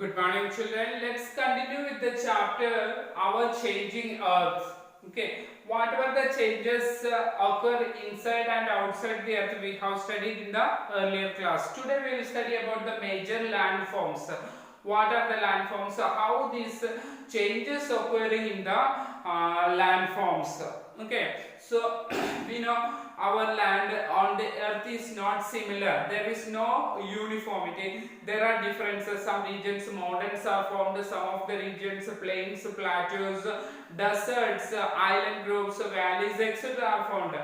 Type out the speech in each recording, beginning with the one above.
Good morning, children. Let's continue with the chapter Our Changing Earth. Okay, whatever the changes occur inside and outside the earth we have studied in the earlier class. Today we will study about the major landforms. What are the landforms? How these changes occurring in the landforms. Okay, so we know our land on the earth is not similar. There is no uniformity. There are differences. Some regions mountains are formed, some of the regions plains, plateaus, deserts, island groups, valleys, etc. are formed.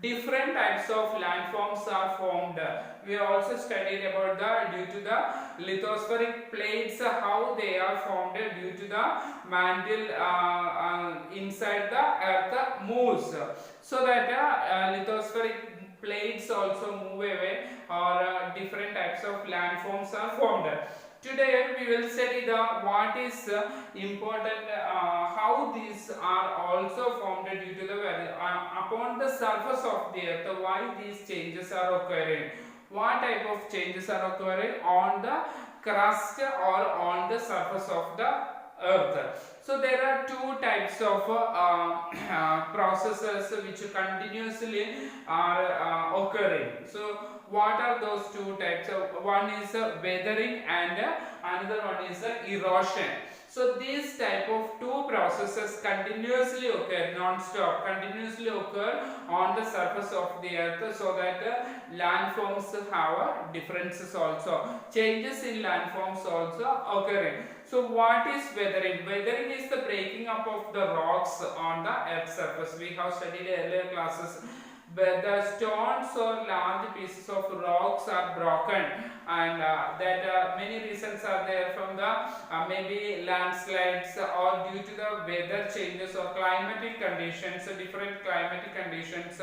Different types of landforms are formed. We also studied about the due to the lithospheric plates, how they are formed due to the mantle inside the earth moves, so that lithospheric plates also move away, or different types of landforms are formed. Today we will study the what is important, how these are also formed due to the upon the surface of the earth, why these changes are occurring, what type of changes are occurring on the crust or on the surface of the earth. So there are two types of processes which continuously are occurring. So what are those two types? One is weathering and another one is erosion. So these type of two processes continuously occur, non-stop, continuously occur on the surface of the earth, so that landforms have differences also. Changes in landforms also occurring. So what is weathering? Weathering is the breaking up of the rocks on the earth's surface. We have studied earlier classes where the stones or large pieces of rocks are broken, and that many reasons are there from the maybe landslides or due to the weather changes or climatic conditions, different climatic conditions.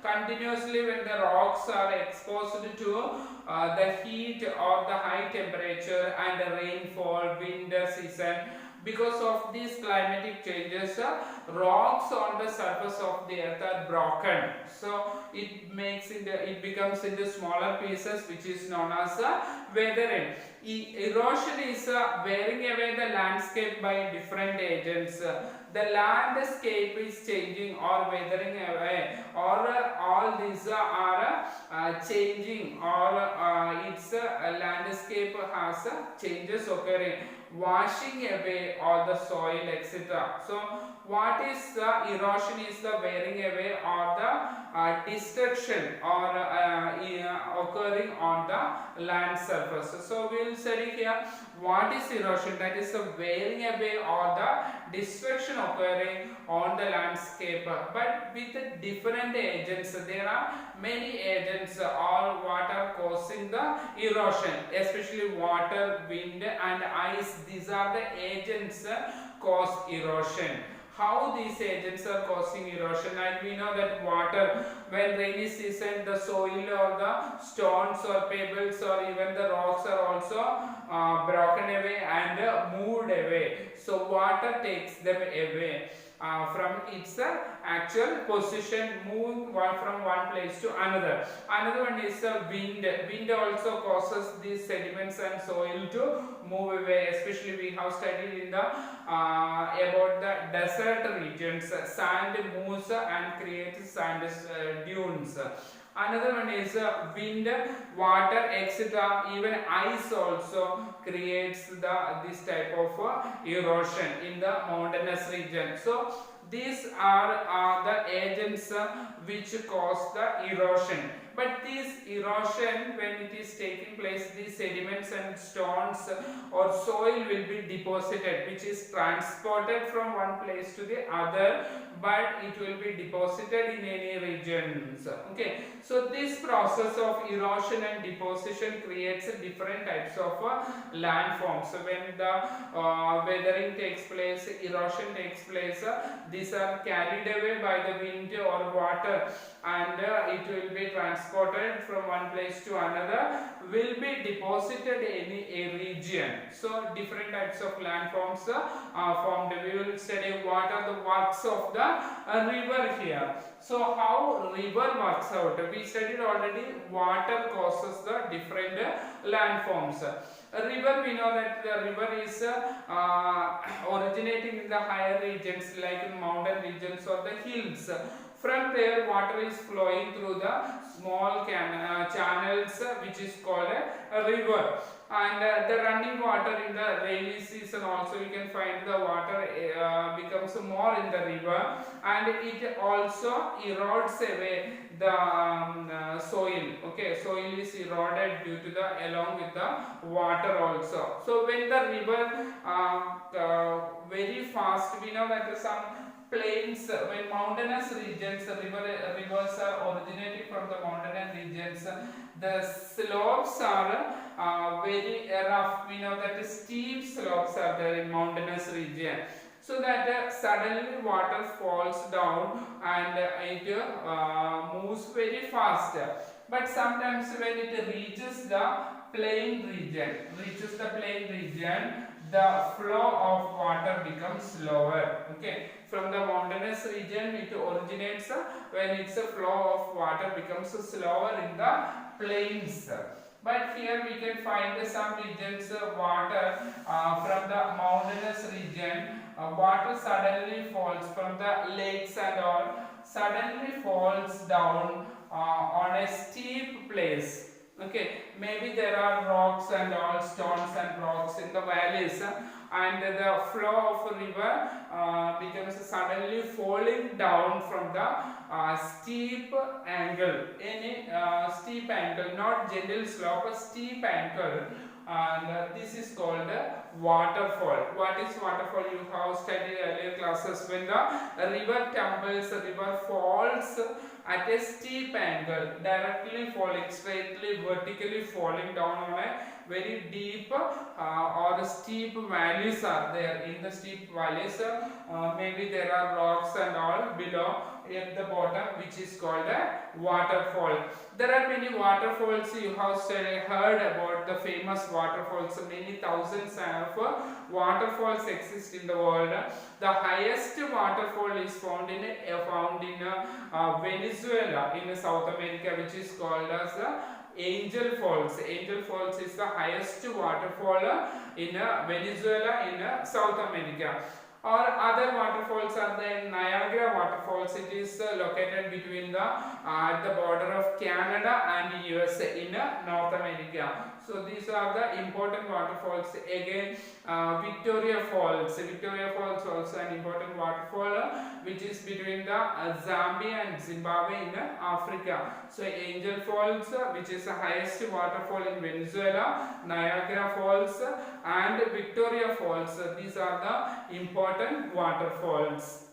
Continuously when the rocks are exposed to the heat or the high temperature and the rainfall, winter season, because of these climatic changes, rocks on the surface of the earth are broken. So it becomes into smaller pieces, which is known as weathering. Erosion is wearing away the landscape by different agents. The landscape is changing or weathering away, or all these are changing, or its landscape has changes occurring, washing away all the soil, etc. So what is erosion? Is the wearing away or the destruction or occurring on the land surface. So we will study here what is erosion, that is the wearing away or the destruction occurring on the landscape, but with different agents. There are many agents or what are causing the erosion, especially water, wind and ice. These are the agents cause erosion. How these agents are causing erosion? And we know that water, when rainy season, the soil or the stones or pebbles or even the rocks are also broken away and moved away. So water takes them away from its actual position, moving from one place to another. Another one is wind. Wind also causes these sediments and soil to move away. Especially we have studied in the about the desert regions. Sand moves and creates sand dunes. Another one is wind, water, etc. Even ice also creates this type of erosion in the mountainous region. So these are the agents which cause the erosion. But this erosion, when it is taking place, these sediments and stones or soil will be deposited, which is transported from one place to the other, but it will be deposited in any regions. Okay, so this process of erosion and deposition creates different types of landforms. So when the weathering takes place, erosion takes place, these are carried away by the wind or water, and it will be transported from one place to another, will be deposited in a region. So different types of landforms are formed. We will study what are the works of the river here. So how river works out? We studied already water causes the different landforms. A river, we know that the river is originating in the higher regions like in mountain regions or the hills. From there, water is flowing through the small channels, which is called a river. And the running water in the rainy season also you can find the water becomes more in the river, and it also erodes away the soil. Okay, soil is eroded due to the along with the water also. So when the river very fast, we know that some plains, when mountainous regions, rivers are originating from the mountainous regions, the slopes are very rough. We know that steep slopes are there in mountainous region, so that suddenly water falls down and it moves very fast. But sometimes when it reaches the plain region, the flow of water becomes slower. Okay, from the mountainous region it originates, when its flow of water becomes slower in the plains. But here we can find some regions water from the mountainous region, water suddenly falls from the lakes and all, suddenly falls down on a steep place. Okay, maybe there are rocks and all, stones and rocks in the valleys, and the flow of a river becomes suddenly falling down from the steep angle, any steep angle, not gentle slope, a steep angle, and this is called waterfall. What is waterfall? You have studied earlier classes. When the river tumbles, the river falls at a steep angle, directly falling, straightly, vertically falling down on a very deep or steep valleys are there. In the steep valleys, maybe there are rocks and all below at the bottom, which is called a waterfall. There are many waterfalls. You have heard about the famous waterfalls. Many thousands of waterfalls exist in the world. The highest waterfall is found in Venezuela in South America, which is called as Angel Falls. Angel Falls is the highest waterfall in Venezuela in South America. Or other waterfalls are the Niagara waterfalls. It is located between the at the border of Canada and USA in North America. So these are the important waterfalls. Again, Victoria Falls. Victoria Falls also an important waterfall, which is between the Zambia and Zimbabwe in Africa. So Angel Falls, which is the highest waterfall in Venezuela, Niagara Falls and Victoria Falls. These are the important waterfalls.